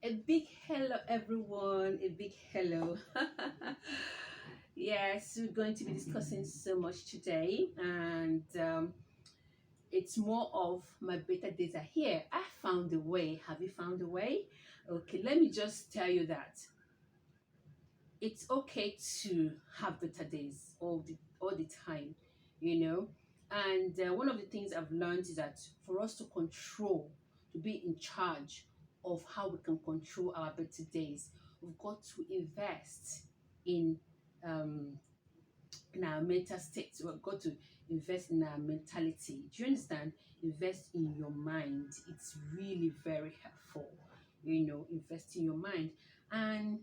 A big hello, everyone. A big hello. Yes, we're going to be discussing so much today, and it's more of my better days are here. I found a way. Have you found a way? Okay, let me just tell you that it's okay to have better days all the time, you know. And one of the things I've learned is that for us to control, to be in charge of how we can control our better days, we've got to invest in um, in our mental state. We've got to invest in our mentality. Do you understand? Invest in your mind. It's really very helpful. Invest in your mind. And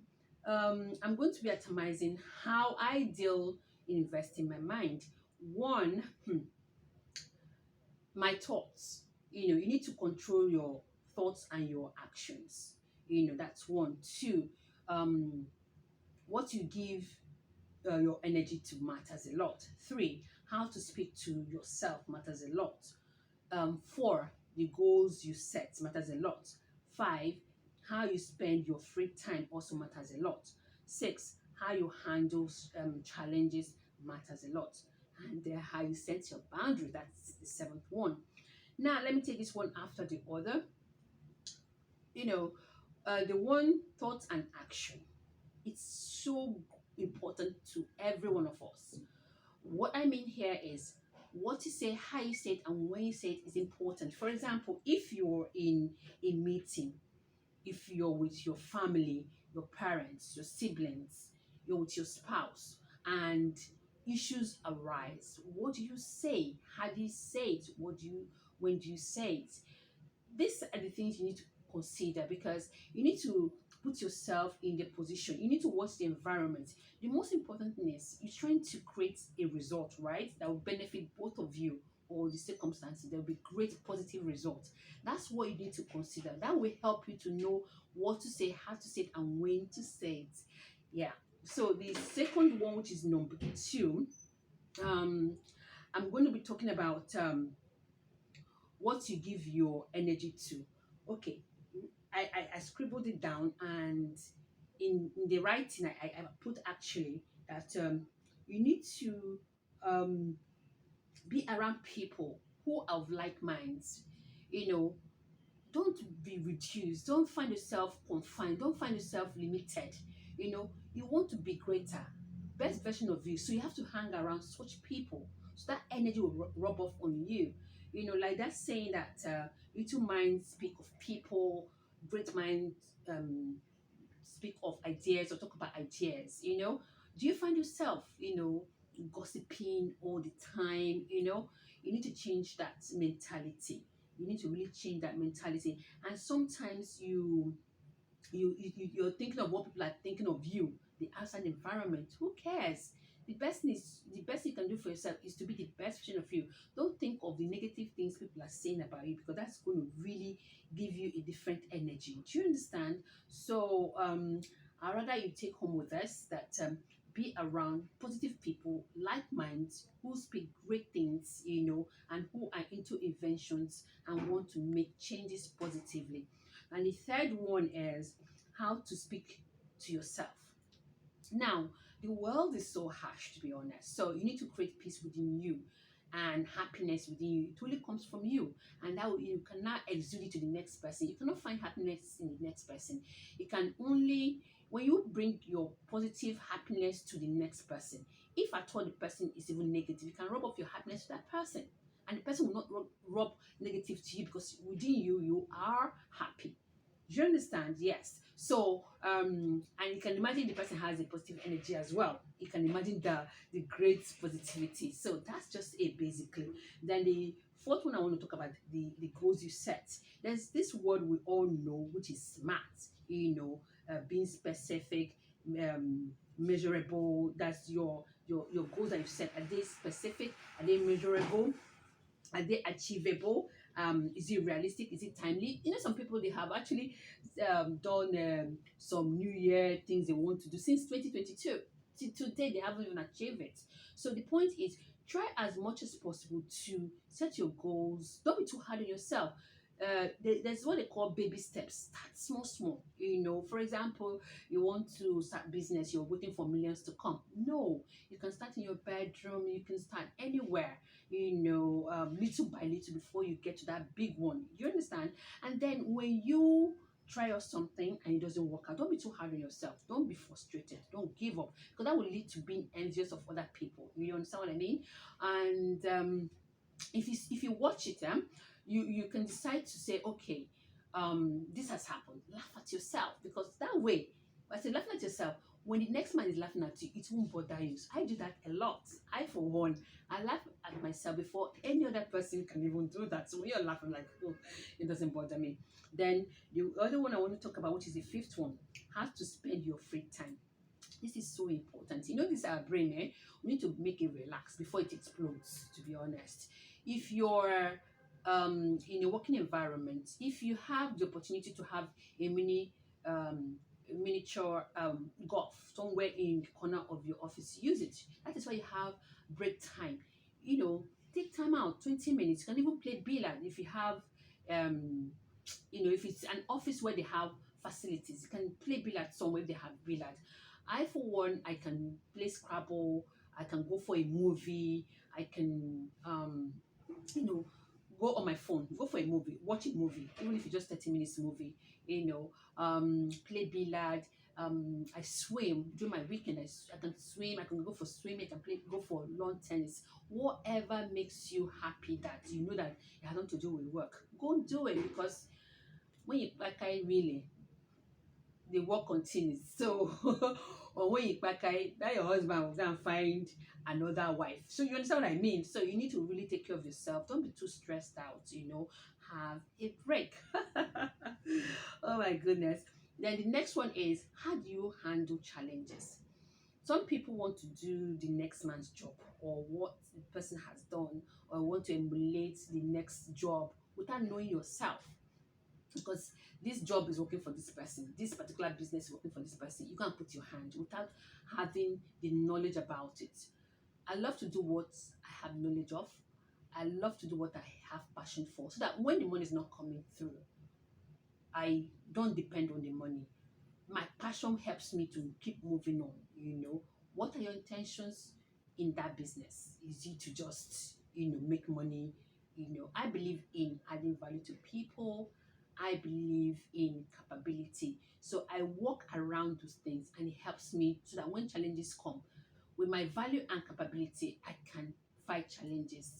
I'm going to be atomizing how I deal in investing my mind. One, my thoughts. You need to control your thoughts and your actions. That's one. Two, um, what you give your energy to matters a lot. Three, how to speak to yourself matters a lot. Four, the goals you set matters a lot. Five, how you spend your free time also matters a lot. Six, how you handle challenges matters a lot. And how you set your boundary, that's the seventh one. Now, let me take this one after the other. You know, the one thought and action. It's so important to every one of us. What I mean here is what you say, how you say it, and when you say it is important. For example, if you're in a meeting, if you're with your family, your parents, your siblings, you're with your spouse, and issues arise, what do you say? How do you say it? When do you say it? These are the things you need to consider because you need to put yourself in the position. You need to watch the environment. The most important thing is you're trying to create a result, right? That will benefit both of you or the circumstances. There will be great positive results. That's what you need to consider. That will help you to know what to say, how to say it, and when to say it. Yeah. So the second one, which is number two, um, I'm going to be talking about what you give your energy to. Okay, I scribbled it down, and in the writing I put actually that you need to um, be around people who are of like minds. You know, don't be reduced. Don't find yourself confined. Don't find yourself limited. You want to be greater, best version of you. So you have to hang around such people so that energy will rub off on you. Like that saying that little minds speak of people, great minds speak of ideas or talk about ideas. Do you find yourself, gossiping all the time? You need to change that mentality. You need to really change that mentality. And sometimes you're thinking of what people are thinking of you, the outside environment. Who cares? The best you can do for yourself is to be the best version of you. Don't think of the negative things people are saying about you because that's going to really give you a different energy. Do you understand? So I'd rather you take home with us that be around positive people, like minds, who speak great things, and who are into inventions and want to make changes positively. And the third one is how to speak to yourself. Now, the world is so harsh, to be honest. So you need to create peace within you and happiness within you. It really comes from you, and that you cannot exude it to the next person. You cannot find happiness in the next person. You can only when you bring your positive happiness to the next person. If at all the person is even negative, you can rub off your happiness to that person, and the person will not rub negative to you because within you you are happy. Do you understand? Yes. So, and you can imagine the person has a positive energy as well. You can imagine the great positivity. So that's just it basically. Then the fourth one I want to talk about the goals you set. There's this word we all know, which is SMART. Being specific, measurable. That's your goals that you set. Are they specific? Are they measurable? Are they achievable? Is it realistic? Is it timely? Some people they have actually done some New Year things they want to do since 2022. Till today, they haven't even achieved it. So the point is, try as much as possible to set your goals. Don't be too hard on yourself. there's what they call baby steps. Start small, small. For example, you want to start business, you're waiting for millions to come. No, you can start in your bedroom, you can start anywhere, little by little before you get to that big one. You understand? And then when you try out something and it doesn't work out, don't be too hard on yourself. Don't be frustrated. Don't give up, because that will lead to being envious of other people. You understand what I mean? And if you watch it, you can decide to say, okay, this has happened. Laugh at yourself, because that way, I say laughing at yourself. When the next man is laughing at you, it won't bother you. So I do that a lot. I, for one, I laugh at myself before any other person can even do that. So when you're laughing, like, oh, it doesn't bother me. Then the other one I want to talk about, which is the fifth one, how to spend your free time. This is so important. This is our brain, eh? We need to make it relax before it explodes, to be honest. If you're in a working environment, if you have the opportunity to have a miniature golf somewhere in the corner of your office, use it. That is why you have break time. Take time out, 20 minutes. You can even play billiard if you have if it's an office where they have facilities. You can play billiard somewhere they have billiard. I, for one, I can play Scrabble. I can go for a movie. I can you know go on my phone, go for a movie, watch a movie, even if it's just 30 minutes movie. Play billiard. I swim during my weekend. I can swim. I can go for swimming. I can go for lawn tennis. Whatever makes you happy, that you know that it has nothing to do with work, go and do it, because when you like, I really, the work continues. So, or when you back, that your husband will go and find another wife. So you understand what I mean? So you need to really take care of yourself. Don't be too stressed out. Have a break. Oh my goodness. Then the next one is, how do you handle challenges? Some people want to do the next man's job, or what the person has done, or want to emulate the next job without knowing yourself, because this job is working for this person, this particular business is working for this person. You can't put your hand without having the knowledge about it. I love to do what I have knowledge of. I love to do what I have passion for, so that when the money is not coming through, I don't depend on the money. My passion helps me to keep moving on. What are your intentions in that business? Is it to just make money? I believe in adding value to people. I believe in capability. So I work around those things, and it helps me so that when challenges come, with my value and capability, I can fight challenges.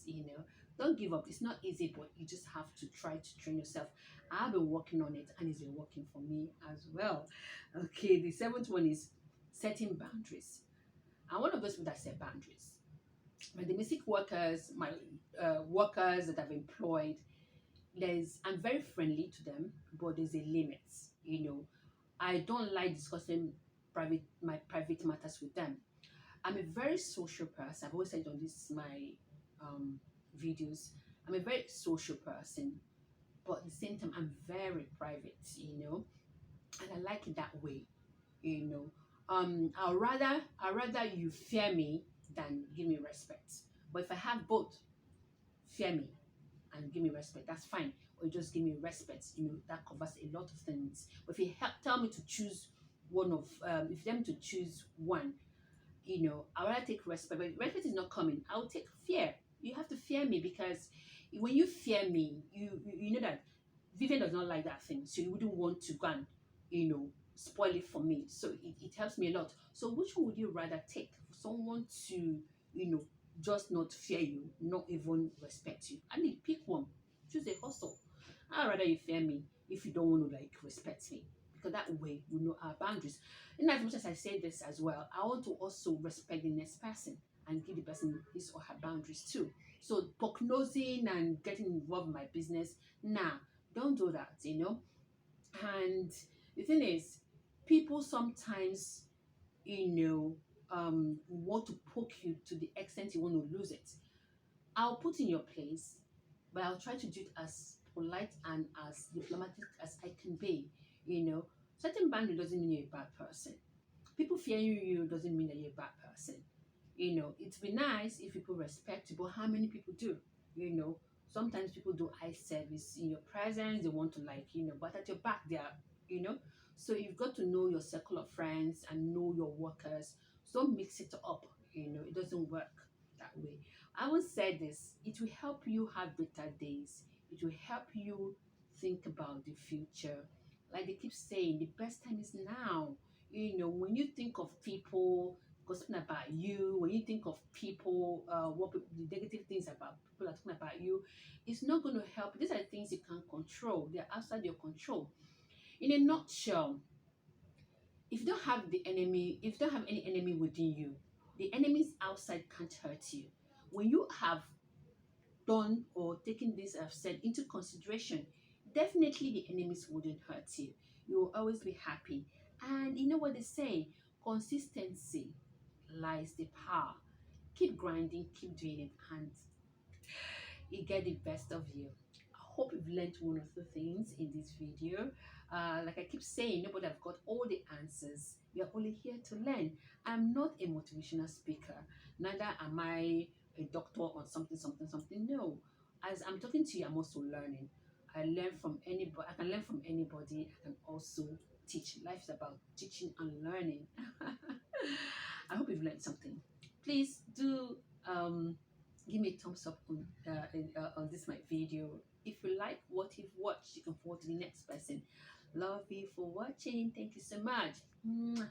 Don't give up. It's not easy, but you just have to try to train yourself. I've been working on it, and it's been working for me as well. Okay, the seventh one is setting boundaries. I'm one of those people that set boundaries. My domestic workers, my workers that I've employed, I'm very friendly to them, but there's a limit. I don't like discussing my private matters with them. I'm a very social person. I've always said on my videos, I'm a very social person, but at the same time, I'm very private. And I like it that way. you know I'd rather you fear me than give me respect. But if I have both, fear me and give me respect, that's fine. Or just give me respect, that covers a lot of things. But if you tell me to choose one of if you tell me to choose one, I rather take respect. But if respect is not coming, I'll take fear. You have to fear me, because when you fear me, you know that Vivian does not like that thing, so you wouldn't want to go and spoil it for me. So it helps me a lot. So which one would you rather take? For someone to just not fear you, not even respect you? I mean, pick one. Choose a hustle. I'd rather you fear me if you don't want to respect me, because that way we know our boundaries. And as much as I say this as well, I want to also respect the next person and give the person his or her boundaries too. So poke nosing and getting involved in my business, nah, don't do that. And the thing is, people sometimes, want to poke you to the extent you want to lose it. I'll put in your place, but I'll try to do it as polite and as diplomatic as I can be. Certain boundary doesn't mean you're a bad person. People fearing you doesn't mean that you're a bad person. It'd be nice if people respect you, but how many people do? Sometimes people do eye service in your presence. They want to, like, but at your back they are, you know. So you've got to know your circle of friends and know your workers. So don't mix it up. It doesn't work that way. I will say this: it will help you have better days. It will help you think about the future. Like they keep saying, the best time is now. When you think of people gossiping about you, when you think of people, the negative things about people are talking about you, it's not going to help. These are things you can't control. They're outside your control. In a nutshell, if you don't have the enemy, if you don't have any enemy within you, the enemies outside can't hurt you. When you have done or taken this I've said into consideration, definitely the enemies wouldn't hurt you. You will always be happy. And you know what they say? Consistency lies the power. Keep grinding, keep doing it, and you get the best of you. I hope you've learned one or two things in this video. Like I keep saying, nobody have got all the answers. We are only here to learn. I'm not a motivational speaker. Neither am I a doctor on something, something, something. No. As I'm talking to you, I'm also learning. I learn from anybody. I can learn from anybody. I can also teach. Life is about teaching and learning. I hope you've learned something. Please do give me a thumbs up on this my video. If you like what you've watched, you can forward to the next person. Love you for watching. Thank you so much. Mwah.